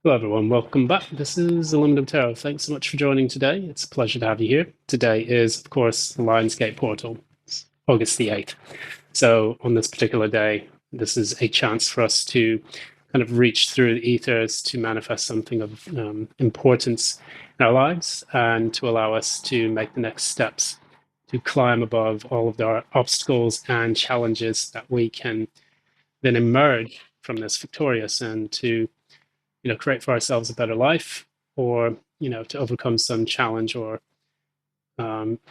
Hello, everyone. Welcome back. This is Aluminum Tarot. Thanks so much for joining today. It's a pleasure to have you here. Today is, of course, the Lionsgate portal. It's August the 8th. So, on this particular day, this is a chance for us to kind of reach through the ethers to manifest something of importance in our lives and to allow us to make the next steps to climb above all of our obstacles and challenges that we can then emerge from this victorious and to create for ourselves a better life, or to overcome some challenge or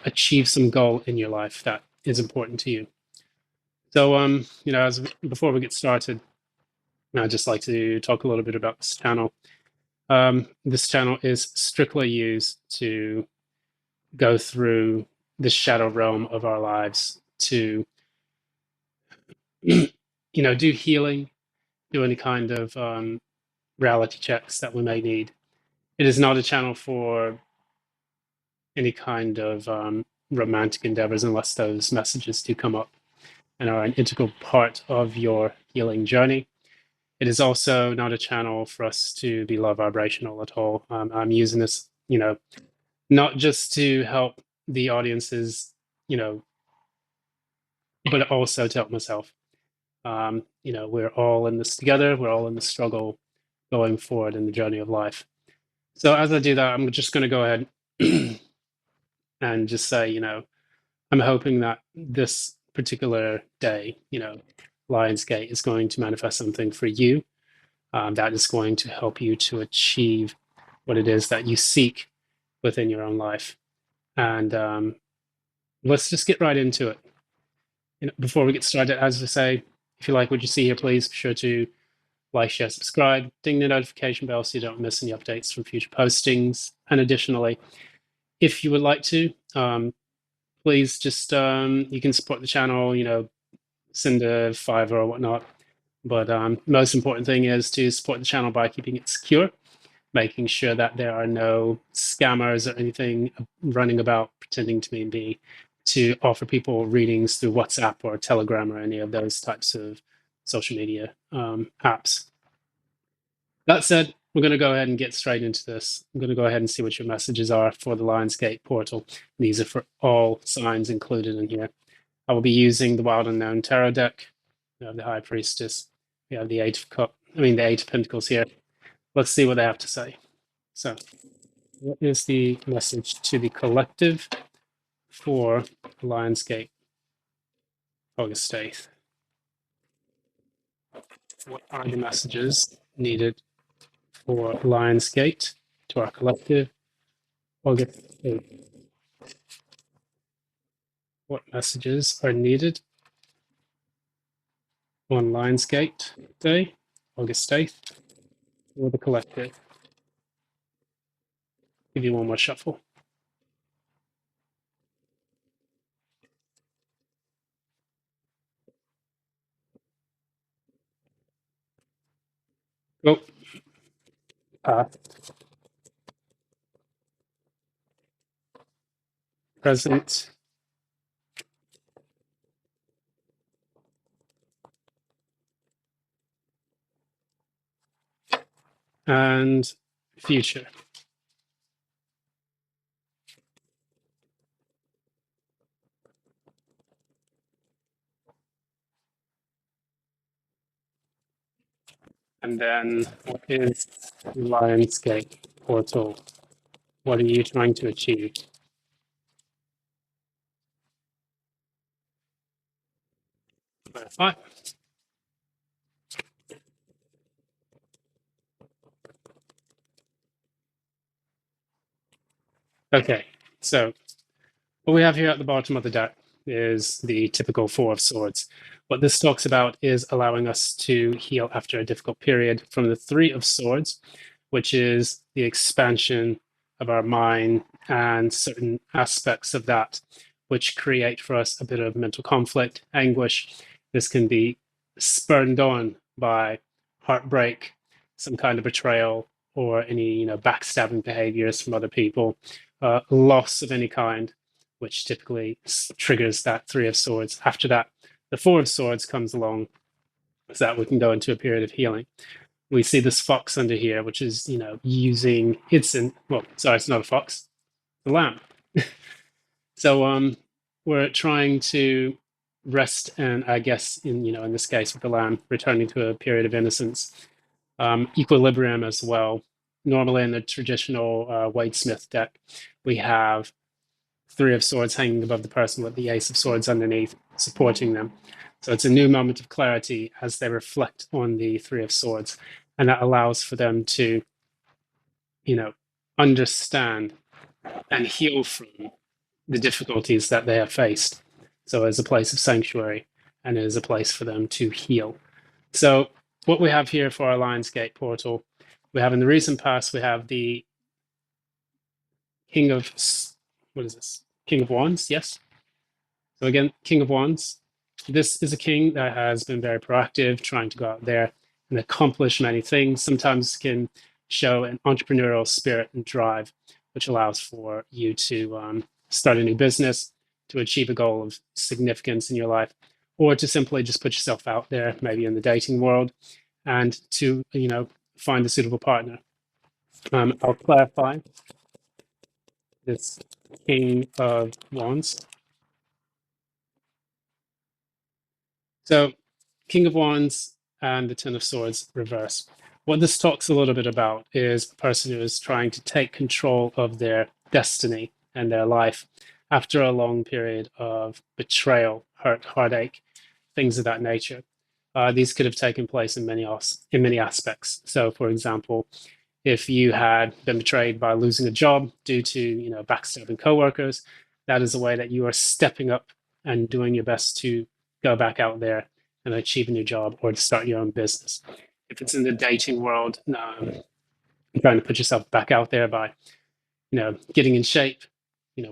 achieve some goal in your life that is important to you. So as before we get started, I'd just like to talk a little bit about this channel. This channel is strictly used to go through the shadow realm of our lives to do healing, do any kind of reality checks that we may need. It is not a channel for any kind of romantic endeavors unless those messages do come up and are an integral part of your healing journey. It is also not a channel for us to be low vibrational at all. I'm using this, not just to help the audiences, but also to help myself. We're all in this together. We're all in the struggle going forward in the journey of life. So as I do that, I'm just going to go ahead and just say, I'm hoping that this particular day, Lionsgate is going to manifest something for you that is going to help you to achieve what it is that you seek within your own life. And let's just get right into it. Before we get started, as I say, if you like what you see here, please be sure to like, share, subscribe, ding the notification bell so you don't miss any updates from future postings. And additionally, if you would like to, please just you can support the channel, send a $5 or whatnot. But most important thing is to support the channel by keeping it secure, making sure that there are no scammers or anything running about pretending to be to offer people readings through WhatsApp or Telegram or any of those types of social media apps. That said, we're going to go ahead and get straight into this. I'm going to go ahead and see what your messages are for the Lionsgate portal. These are for all signs included in here. I will be using the Wild Unknown Tarot deck. We have the High Priestess. We have the the Eight of Pentacles here. Let's see what they have to say. So, what is the message to the collective for Lionsgate, August 8th? What are the messages needed for Lionsgate to our collective, August 8th? What messages are needed on Lionsgate Day, August 8th, for the collective? Give you one more shuffle. Go. Present, and future. And then what is Lionsgate portal? What are you trying to achieve? Clarify. Okay, so what we have here at the bottom of the deck is the typical Four of Swords. What this talks about is allowing us to heal after a difficult period from the Three of Swords, which is the expansion of our mind and certain aspects of that, which create for us a bit of mental conflict, anguish. This can be spurred on by heartbreak, some kind of betrayal, or any backstabbing behaviors from other people, loss of any kind, which typically triggers that Three of Swords. After that, the Four of Swords comes along so that we can go into a period of healing. we see this fox under here, which is, using well, sorry, it's not a fox, the lamb. So we're trying to rest, and I guess in this case with the lamb, returning to a period of innocence, equilibrium as well. Normally in the traditional Wade Smith deck, we have three of swords hanging above the person with the ace of swords underneath, supporting them. So it's a new moment of clarity as they reflect on the three of swords, and that allows for them to, understand and heal from the difficulties that they have faced. So as a place of sanctuary, and as a place for them to heal. So what we have here for our Lionsgate portal, we have in the recent past, we have the King of, what is this? King of Wands, yes. So again, King of Wands. This is a king that has been very proactive, trying to go out there and accomplish many things. Sometimes can show an entrepreneurial spirit and drive, which allows for you to start a new business, to achieve a goal of significance in your life, or to simply just put yourself out there, maybe in the dating world, and to find a suitable partner. I'll clarify this King of Wands. So, King of Wands and the Ten of Swords reverse. What this talks a little bit about is a person who is trying to take control of their destiny and their life after a long period of betrayal, hurt, heartache, things of that nature. These could have taken place in many aspects. So, for example, if you had been betrayed by losing a job due to backstabbing coworkers, that is a way that you are stepping up and doing your best to go back out there and achieve a new job or to start your own business. If it's in the dating world, trying to put yourself back out there by getting in shape,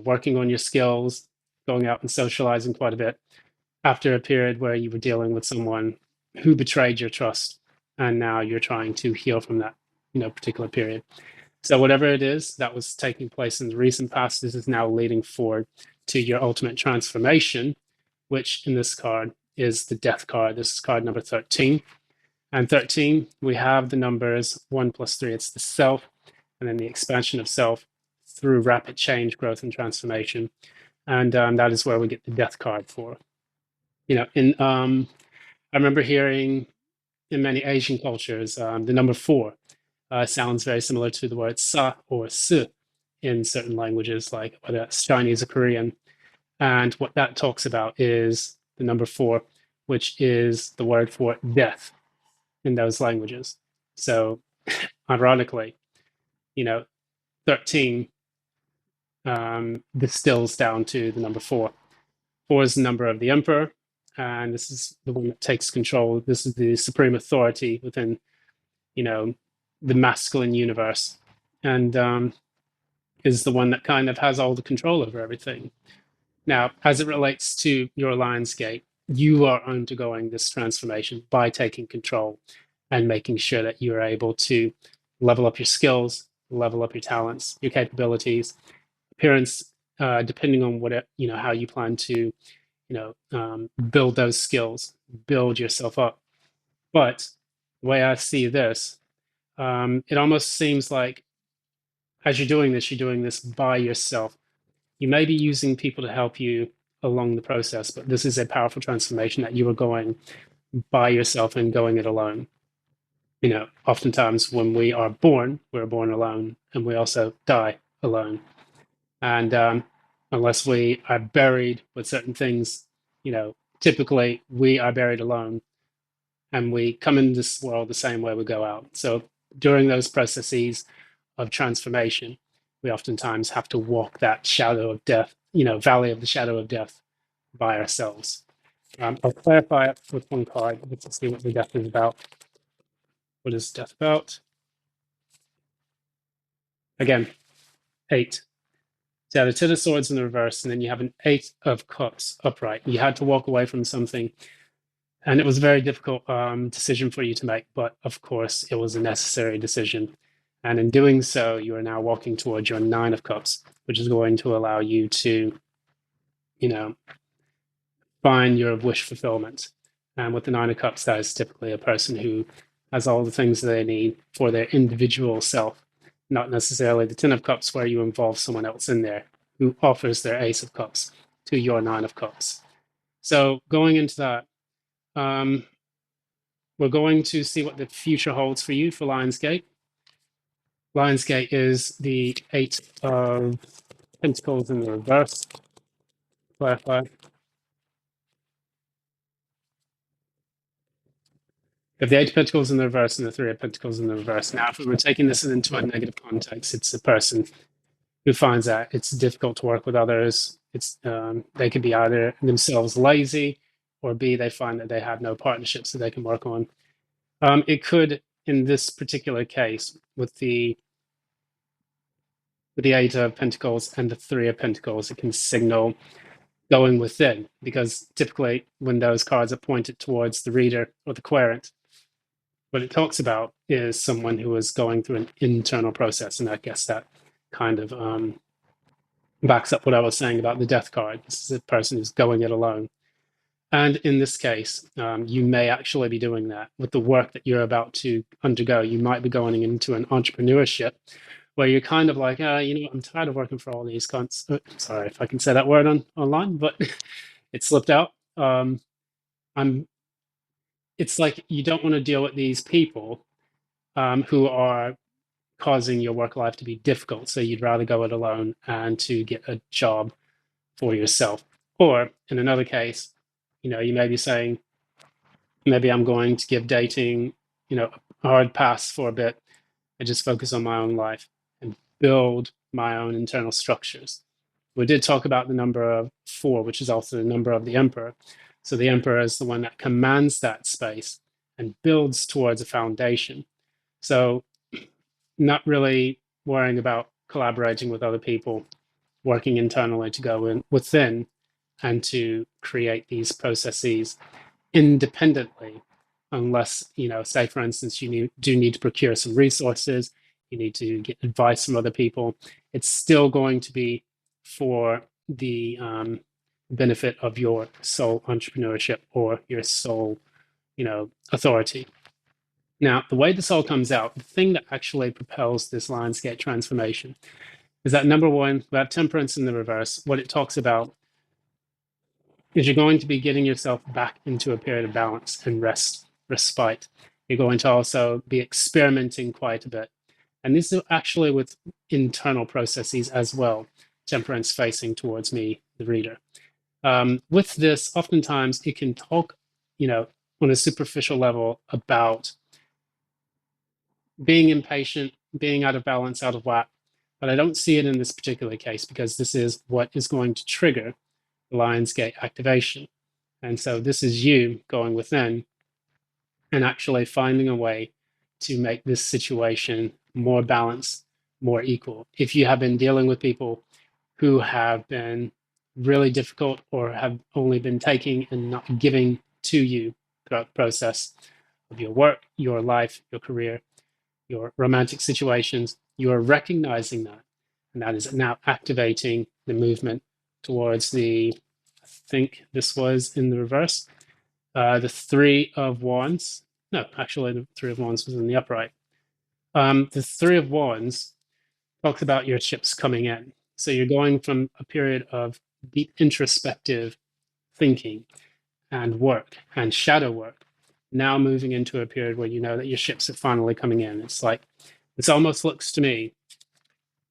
working on your skills, going out and socializing quite a bit after a period where you were dealing with someone who betrayed your trust, and now you're trying to heal from that particular period. So whatever it is that was taking place in the recent past, this is now leading forward to your ultimate transformation, which in this card is the death card. This is card number 13. And 13, we have the numbers 1 plus 3. It's the self, and then the expansion of self through rapid change, growth, and transformation. And that is where we get the death card for. I remember hearing in many Asian cultures, the number 4 sounds very similar to the word sa or si in certain languages, like whether that's Chinese or Korean. And what that talks about is the number 4, which is the word for death in those languages. So, ironically, 13 distills down to the number 4. 4 is the number of the emperor, and this is the one that takes control. This is the supreme authority within, the masculine universe, and is the one that kind of has all the control over everything. Now, as it relates to your Lionsgate, you are undergoing this transformation by taking control and making sure that you are able to level up your skills, level up your talents, your capabilities, appearance, depending on how you plan to, build those skills, build yourself up. But the way I see this, it almost seems like as you're doing this by yourself. You may be using people to help you along the process, but this is a powerful transformation that you are going by yourself and going it alone. Oftentimes when we are born, we're born alone, and we also die alone. And unless we are buried with certain things, typically we are buried alone, and we come in this world the same way we go out. So during those processes of transformation, we oftentimes have to walk that shadow of death, valley of the shadow of death by ourselves. I'll clarify it with one card. Let's see what the death is about. What is death about? Again, 8. So you have a 10 of swords in the reverse, and then you have an 8 of cups upright. You had to walk away from something, and it was a very difficult decision for you to make, but of course it was a necessary decision. And in doing so, you are now walking towards your 9 of cups, which is going to allow you to, find your wish fulfillment. And with the 9 of cups, that is typically a person who has all the things they need for their individual self, not necessarily the Ten of Cups where you involve someone else in there who offers their Ace of Cups to your Nine of Cups. So going into that, um, we're going to see what the future holds for you for Lionsgate. Lionsgate is the Eight of Pentacles in the reverse. Clarify. If the Eight of Pentacles in the reverse and the Three of Pentacles in the reverse. Now, if we were taking this into a negative context, it's a person who finds that it's difficult to work with others. It's they could be either themselves lazy, or B, they find that they have no partnerships that they can work on. It could, in this particular case, with the Eight of Pentacles and the Three of Pentacles, it can signal going within, because typically when those cards are pointed towards the reader or the querent, what it talks about is someone who is going through an internal process. And I guess that kind of backs up what I was saying about the death card. This is a person who's going it alone. And in this case, you may actually be doing that with the work that you're about to undergo. You might be going into an entrepreneurship where you're kind of like, I'm tired of working for all these cunts. Sorry if I can say that word online, but it slipped out. It's like you don't want to deal with these people who are causing your work life to be difficult. So you'd rather go it alone and to get a job for yourself. Or in another case, you may be saying, maybe I'm going to give dating, a hard pass for a bit and just focus on my own life and build my own internal structures. We did talk about the number of 4, which is also the number of the Emperor. So the Emperor is the one that commands that space and builds towards a foundation. So not really worrying about collaborating with other people, working internally to go in within and to create these processes independently, unless, say for instance, you do need to procure some resources, you need to get advice from other people. It's still going to be for the benefit of your sole entrepreneurship or your sole, authority. Now, the way this all comes out, the thing that actually propels this Lionsgate transformation is that number one, that temperance in the reverse, what it talks about is you're going to be getting yourself back into a period of balance and respite. You're going to also be experimenting quite a bit. And this is actually with internal processes as well, temperance facing towards me, the reader. With this, oftentimes it can talk, on a superficial level about being impatient, being out of balance, out of whack. But I don't see it in this particular case because this is what is going to trigger the Lionsgate activation. And so this is you going within and actually finding a way to make this situation more balanced, more equal. If you have been dealing with people who have been really difficult or have only been taking and not giving to you throughout the process of your work, your life, your career, your romantic situations, you are recognizing that. And that is now activating the movement towards I think this was in the reverse, the Three of Wands. No, actually, the Three of Wands was in the upright. The Three of Wands talks about your ships coming in. So you're going from a period of deep introspective thinking and work and shadow work, now moving into a period where you know that your ships are finally coming in. It's like, this almost looks to me,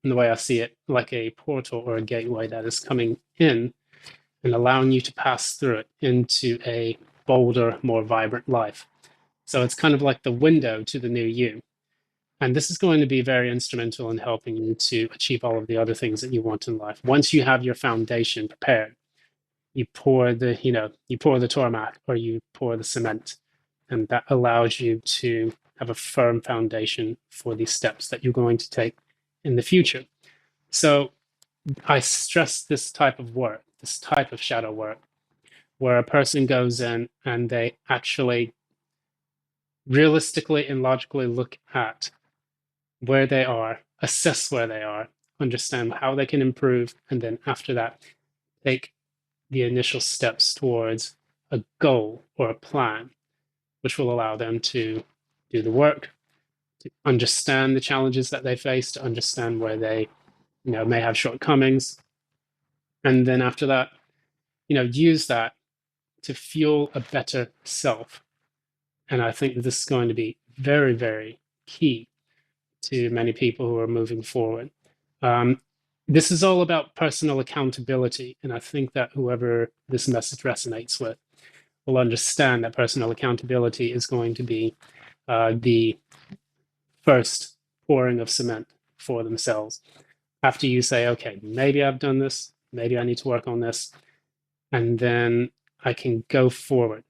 in the way I see it, like a portal or a gateway that is coming in and allowing you to pass through it into a bolder, more vibrant life. So it's kind of like the window to the new you. And this is going to be very instrumental in helping you to achieve all of the other things that you want in life. Once you have your foundation prepared, you pour the tarmac or you pour the cement, and that allows you to have a firm foundation for the steps that you're going to take in the future. So I stress this type of work, this type of shadow work, where a person goes in and they actually realistically and logically look at where they are, assess where they are, understand how they can improve, and then after that, take the initial steps towards a goal or a plan, which will allow them to do the work, to understand the challenges that they face, to understand where they, may have shortcomings. And then after that, use that to fuel a better self. And I think that this is going to be very, very key to many people who are moving forward. This is all about personal accountability. And I think that whoever this message resonates with will understand that personal accountability is going to be the first pouring of cement for themselves. After you say, okay, maybe I've done this, maybe I need to work on this, and then I can go forward.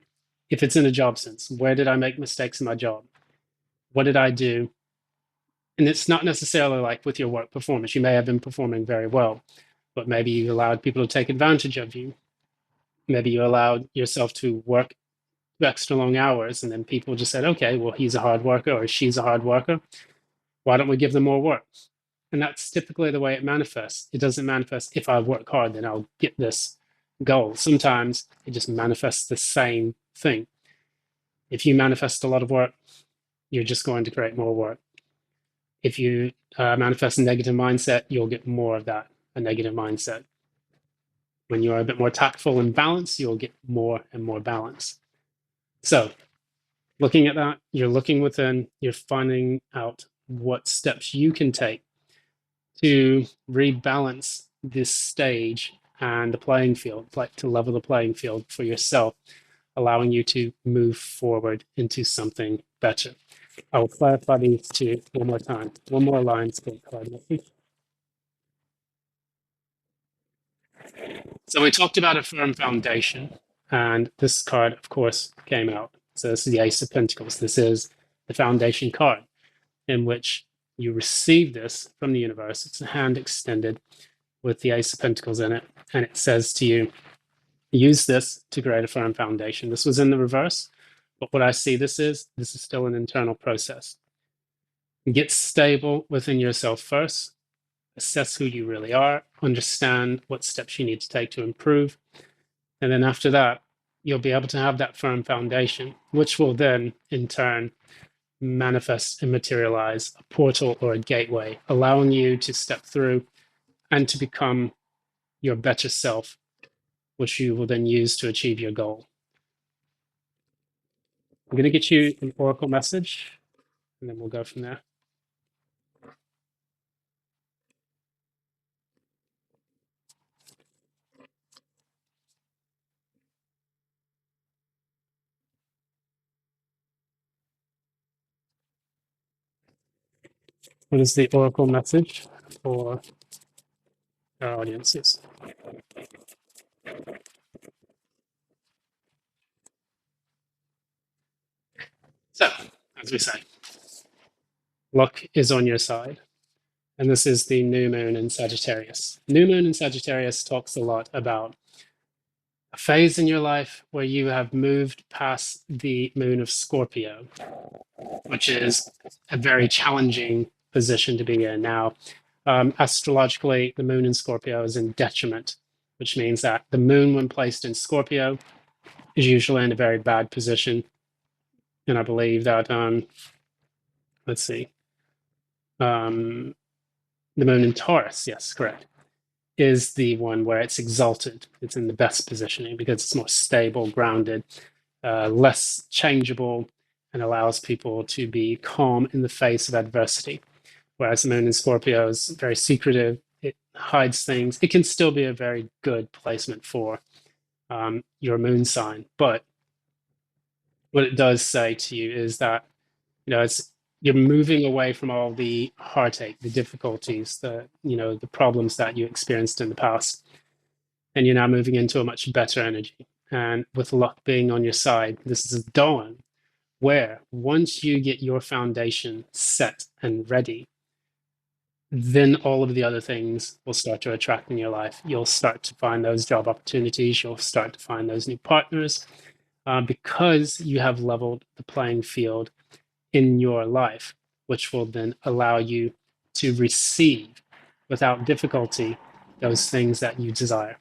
If it's in a job sense, where did I make mistakes in my job? What did I do? And it's not necessarily like with your work performance. You may have been performing very well, but maybe you allowed people to take advantage of you. Maybe you allowed yourself to work extra long hours, and then people just said, okay, well, he's a hard worker or she's a hard worker. Why don't we give them more work? And that's typically the way it manifests. It doesn't manifest, if I work hard, then I'll get this goal. Sometimes it just manifests the same thing. If you manifest a lot of work, you're just going to create more work. If you manifest a negative mindset, you'll get more of that, a negative mindset. When you're a bit more tactful and balanced, you'll get more and more balance. So looking at that, you're looking within, you're finding out what steps you can take to rebalance this stage and the playing field, like to level the playing field for yourself, allowing you to move forward into something better. I will clarify these two one more time. One more line, card. So we talked about a firm foundation, and this card, of course, came out. So this is the Ace of Pentacles. This is the foundation card, in which you receive this from the universe. It's a hand extended with the Ace of Pentacles in it, and it says to you, use this to create a firm foundation. This was in the reverse, but what I see this is still an internal process. Get stable within yourself first, assess who you really are, understand what steps you need to take to improve, and then after that, you'll be able to have that firm foundation, which will then, in turn, manifest and materialize a portal or a gateway, allowing you to step through and to become your better self, which you will then use to achieve your goal. I'm going to get you an oracle message, and then we'll go from there. What is the oracle message for our audiences? So, as we say, luck is on your side. And this is the new moon in Sagittarius. New moon in Sagittarius talks a lot about a phase in your life where you have moved past the moon of Scorpio, which is a very challenging position to be in. Now, astrologically, the moon in Scorpio is in detriment, which means that the moon, when placed in Scorpio, is usually in a very bad position. And I believe that, let's see, the moon in Taurus, yes, correct, is the one where it's exalted. It's in the best positioning because it's more stable, grounded, less changeable, and allows people to be calm in the face of adversity. Whereas the moon in Scorpio is very secretive, it hides things. It can still be a very good placement for your moon sign. But what it does say to you is that, you're moving away from all the heartache, the difficulties, the problems that you experienced in the past. And you're now moving into a much better energy. And with luck being on your side, this is a dawn where once you get your foundation set and ready, then all of the other things will start to attract in your life. You'll start to find those job opportunities. You'll start to find those new partners because you have leveled the playing field in your life, which will then allow you to receive without difficulty those things that you desire.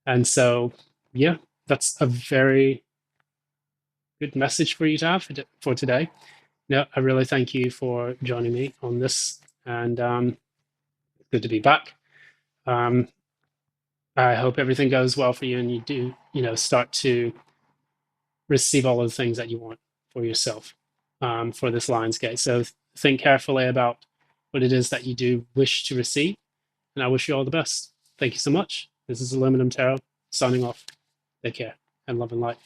And so, yeah, that's a very good message for you to have for today. No, I really thank you for joining me on this, and good to be back. I hope everything goes well for you, and you do, start to receive all of the things that you want for yourself for this Lions Gate. So think carefully about what it is that you do wish to receive, and I wish you all the best. Thank you so much. This is Aluminum Tarot signing off. Take care and love and light.